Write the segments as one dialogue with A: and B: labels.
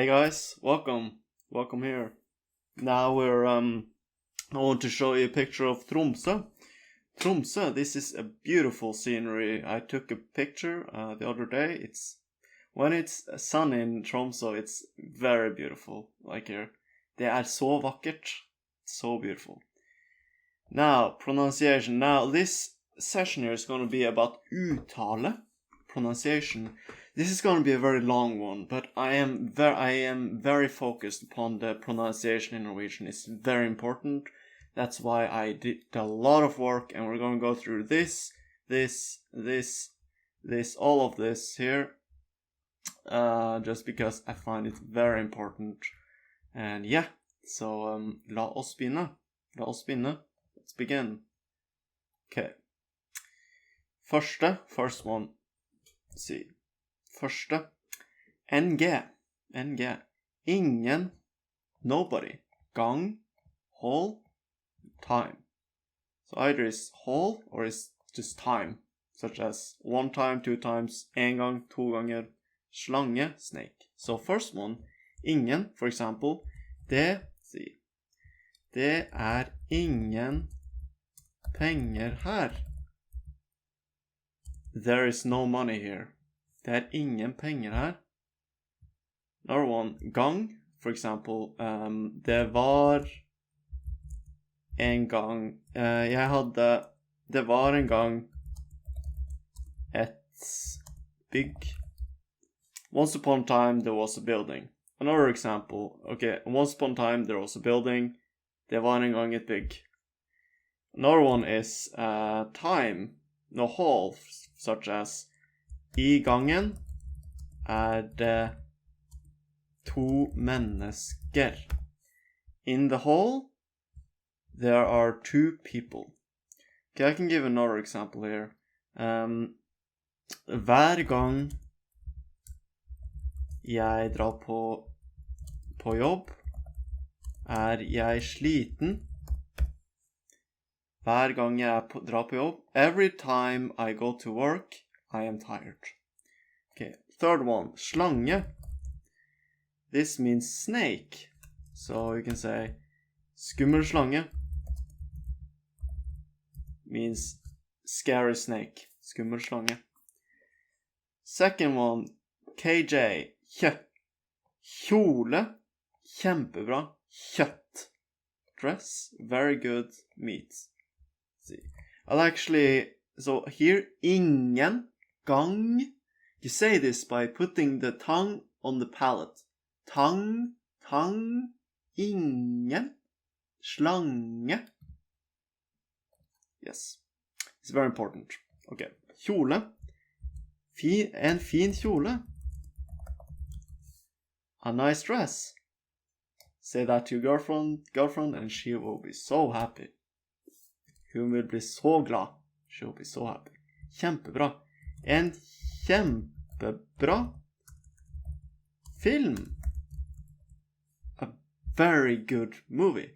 A: Hey guys, welcome here. Now I want to show you a picture of Tromsø. Tromsø, this is a beautiful scenery. I took a picture the other day. When it's sun in Tromsø, it's very beautiful. Like here, det så vakkert, so beautiful. Now pronunciation. Now this session here is going to be about uttale, pronunciation. This is going to be a very long one, but I am very focused upon the pronunciation in Norwegian. It's very important. That's why I did a lot of work, and we're going to go through this, all of this here, just because I find it very important. And yeah, so la oss begynne. Let's begin. Okay. First one. Let's see. Første. NG. Ingen. Nobody. Gang. Whole. Time. So either it's whole or it's just time. Such as one time, two times, en gang, to ganger. Slange, snake. So first one. Ingen, for example. Det ingen penger her. There is no money here. Det ingen penger her. Another one, gang, for example. Det var en gang Det var en gang et bygg. Once upon a time there was a building. Another example. Okay, once upon a time there was a building. Det var en gang et bygg. Another one is time. No hall, such as I gangen det to mennesker. In the hall, there are two people. Okay, I can give another example here. Hver gang jeg drar på jobb, jeg sliten. Hver gang jeg drar på jobb. Every time I go to work, I am tired. Okay, third one, slange. This means snake. So you can say skummel slange means scary snake. Skummel slange. Second one, KJ. Kjole. Kjempebra. Kjøtt. Dress. Very good meat. See. So here, ingen, gang. You say this by putting the tongue on the palate. Tang, ingen, slange. Yes, it's very important. Okay, kjole. En fin kjole. A nice dress. Say that to your girlfriend and she will be so happy. Hun vil bli så glad. She will be so happy. Kjempebra. En kjempebra film. A very good movie.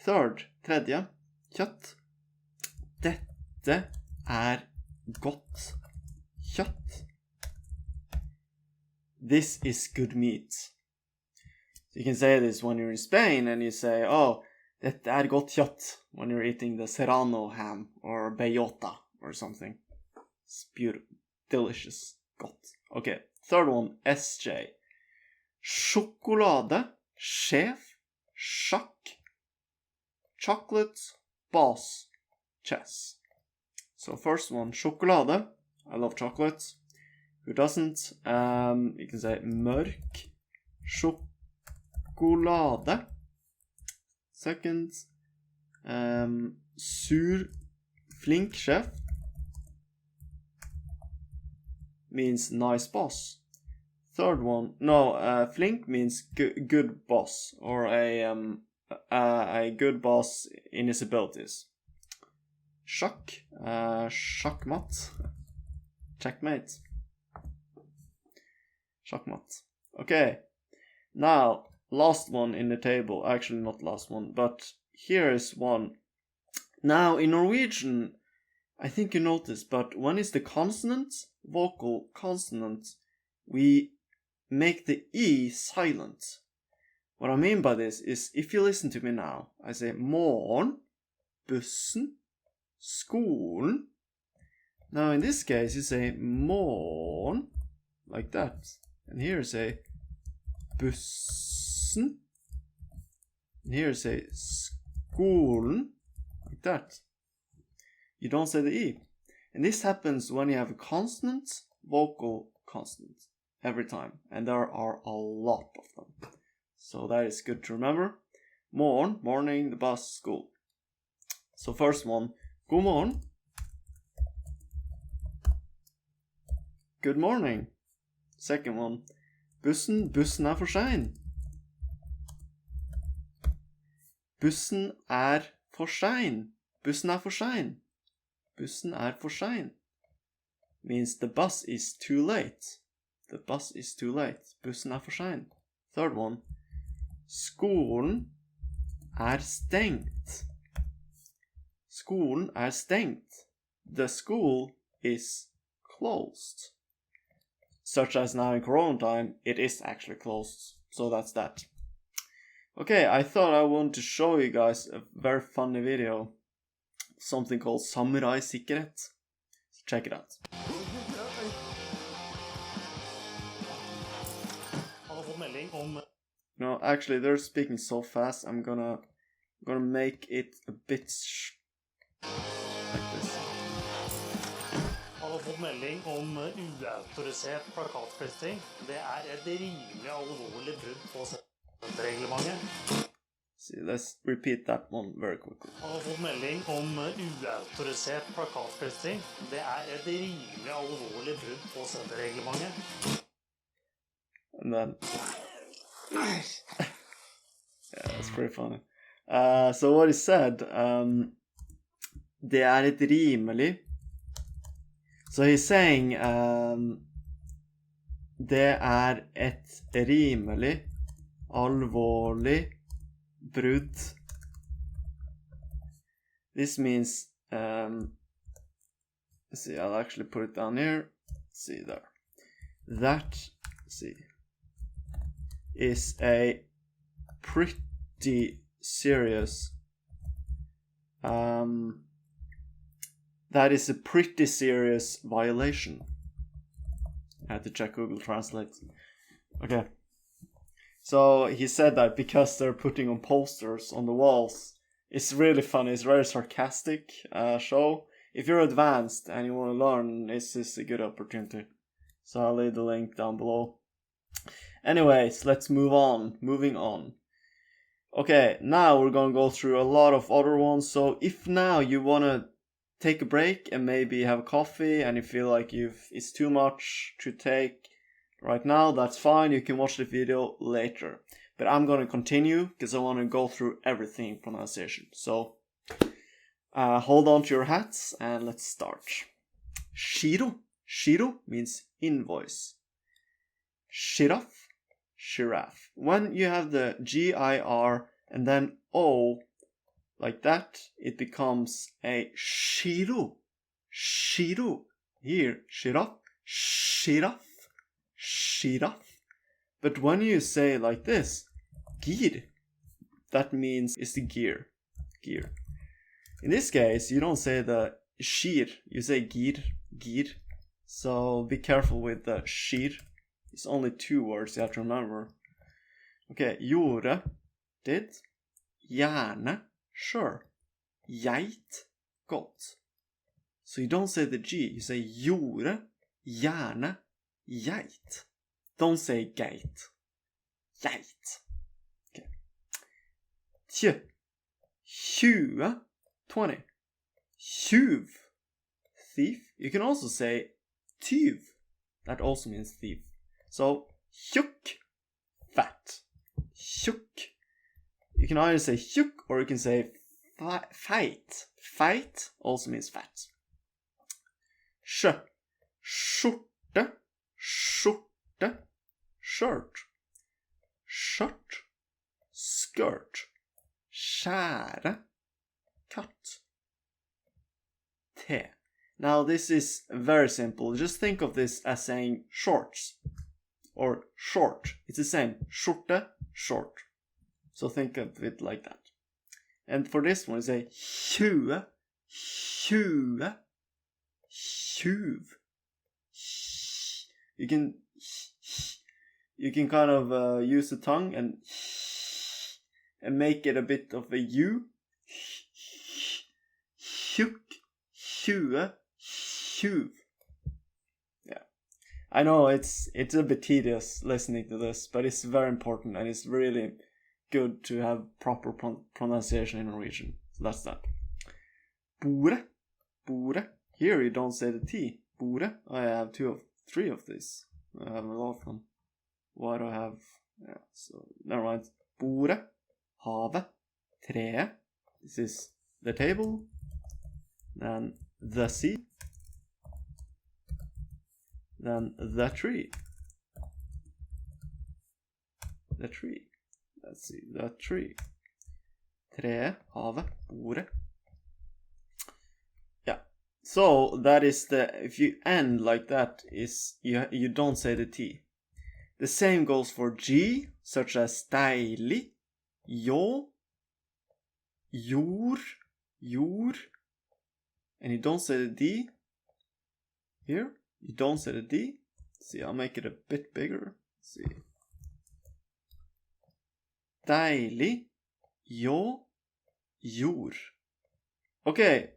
A: Tredje. Kjøtt. Dette godt kjøtt. This is good meat. So you can say this when you're in Spain and you say, oh, dette godt kjøtt, when you're eating the serrano ham or bellota or something. It's beautiful, delicious, godt. Okay, third one, SJ. Sjokolade, sjef, sjakk, chocolate, boss, chess. So first one, sjokolade. I love chocolate. Who doesn't? You can say mørk sjokolade. Second, sur, flink chef means nice boss. Third one, flink means good boss, or a good boss in his abilities. Sjakk, sjakkmatt, checkmate. Sjakkmatt. Okay, now last one in the table. Actually, not last one, but here is one. Now in Norwegian, I think you noticed, but when it's the consonant, vocal consonant, we make the E silent. What I mean by this is, if you listen to me now, I say morgen, bussen, skolen. Now in this case you say morgen, like that. And here you say bussen. And here you say skolen, like that. You don't say the E. And this happens when you have a consonant, vocal consonant, every time. And there are a lot of them. So that is good to remember. Morgen, morning, the bus, school. So first one, god morgen. Good morning. Second one, bussen for sein. Bussen for sein. Bussen for sein. Bussen for sein. Means the bus is too late. The bus is too late. Bussen for sein. Third one, skolen stengt. Skolen stengt. The school is closed. Such as now in Corona time, it is actually closed. So that's that. Okay, I thought I wanted to show you guys a very funny video. Something called Samurai Sikkerhet. So check it out. No, actually, they're speaking so fast. I'm gonna make it a bit like this.
B: Har fått melding om uautorisert plakatklistring. Det et rimelig alvorlig brudd på senterreglementet.
A: See, let's repeat that one very quickly.
B: Har fått melding om uautorisert plakatklistring. Det et rimelig alvorlig brudd på senterreglementet.
A: And then yeah, that's pretty funny. So what he said, det et rimelig. So he's saying det et rimelig alvorlig brudd. This means let's see, I'll actually put it down here. Let's see there. That, let's see, is a pretty serious that is a pretty serious violation. I had to check Google Translate. Okay. So he said that because they're putting on posters on the walls. It's really funny. It's a very sarcastic show. If you're advanced and you want to learn, this is a good opportunity. So I'll leave the link down below. Anyways, let's move on. Moving on. Okay, now we're going to go through a lot of other ones. So if now you want to take a break and maybe have a coffee and you feel like it's too much to take right now, that's fine. You can watch the video later. But I'm going to continue because I want to go through everything pronunciation. So hold on to your hats and let's start. Shiro. Shiro means invoice. Giraffe. Giraffe. When you have the G-I-R and then O like that, it becomes a shiro. Shiro. Here, giraffe. Giraffe. Giraffe. But when you say like this, gir, that means it's the gear. Gear. In this case, you don't say the shir, you say gir. Gir. So be careful with the shir. It's only 2 words you have to remember. Okay, gjorde, did. Gjerne, sure. Geit, got. So you don't say the G, you say gjorde, gjerne, geit. Don't say geit. Geit. Okay. Tjö. 20, 20. Tjuv, thief. You can also say tyv. That also means thief. So, tjukk, fat. Tjukk. You can either say tjukk or you can say feit. Feit also means fat. Sjö. Skjorte. Skjorte. Shirt. Shirt. Skirt. Skjære. Cut. Te. Now this is very simple. Just think of this as saying shorts. or short. It's the same. Skjorte, short. So think of it like that. And for this one, say 20, 20, 20. You can kind of use the tongue and make it a bit of a U. Tjukk, 20, 20. Yeah. I know it's a bit tedious listening to this, but it's very important and it's really good to have proper pronunciation in Norwegian. So that's that. Bore, bore. Here you don't say the T. Bore. I have 3 of these. I have a lot of them. Why do I have? Yeah, so never mind. Bore, havet, treet. This is the table. Then the sea. Then the tree. The tree. Let's see, the tree. Treet, havet, bordet. Yeah. So that is if you end like that, is you don't say the T. The same goes for G, such as deilig, jo, jord, jord. And you don't say the D. Here, you don't say the D. See, I'll make it a bit bigger. See. Deilig, jo, jord. Okay,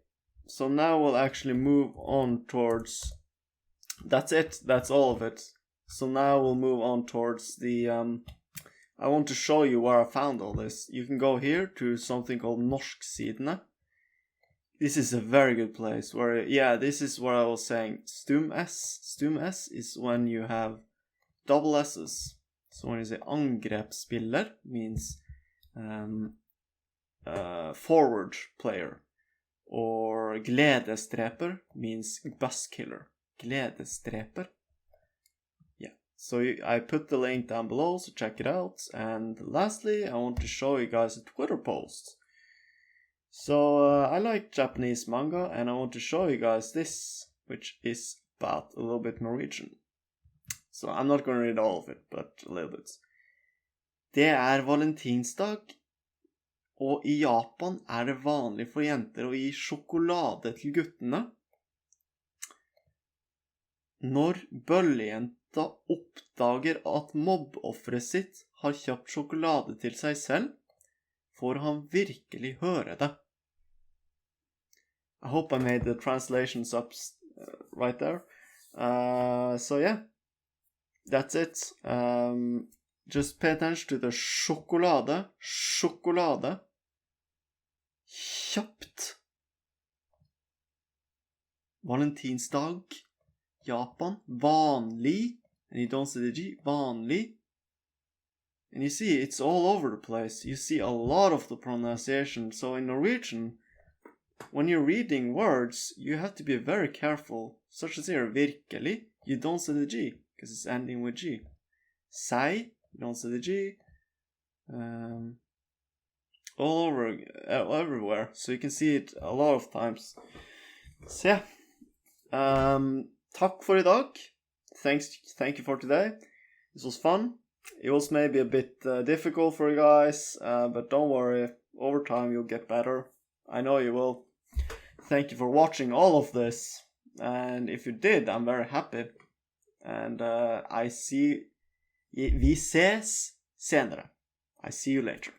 A: so now we'll actually move on towards... That's it, that's all of it. So now we'll move on towards the... I want to show you where I found all this. You can go here to something called Norsksidene. This is a very good place where... Yeah, this is where I was saying stum S. Stum S is when you have double S's. So when you say angrepsspiller, means forward player. Or gledesdreper means bus killer. Gledesdreper. Yeah, so I put the link down below, so check it out. And lastly, I want to show you guys a Twitter post. So I like Japanese manga, and I want to show you guys this, which is about a little bit Norwegian. Så I'm not going to read all of it, but a little bit. Det valentinsdag, og i Japan det vanlig for jenter å gi sjokolade til guttene. Når bøllejenta oppdager at mobbeofferet sitt har kjøpt sjokolade til seg selv, får han virkelig høre det. I hope I made the translations up right there. So yeah. That's it. Just pay attention to the sjokolade. Sjokolade. Kjøpt. Valentinsdag. Japan. Vanlig. And you don't say the G. Vanlig. And you see, it's all over the place. You see a lot of the pronunciation. So in Norwegian, when you're reading words, you have to be very careful. Such as here, virkelig. You don't say the G. Because it's ending with G. Sei, you don't say the G. All over, everywhere. So you can see it a lot of times. So yeah. Takk for I dag. Thank you for today. This was fun. It was maybe a bit difficult for you guys, but don't worry. Over time you'll get better. I know you will. Thank you for watching all of this. And if you did, I'm very happy. And vi ses senere. I see you later.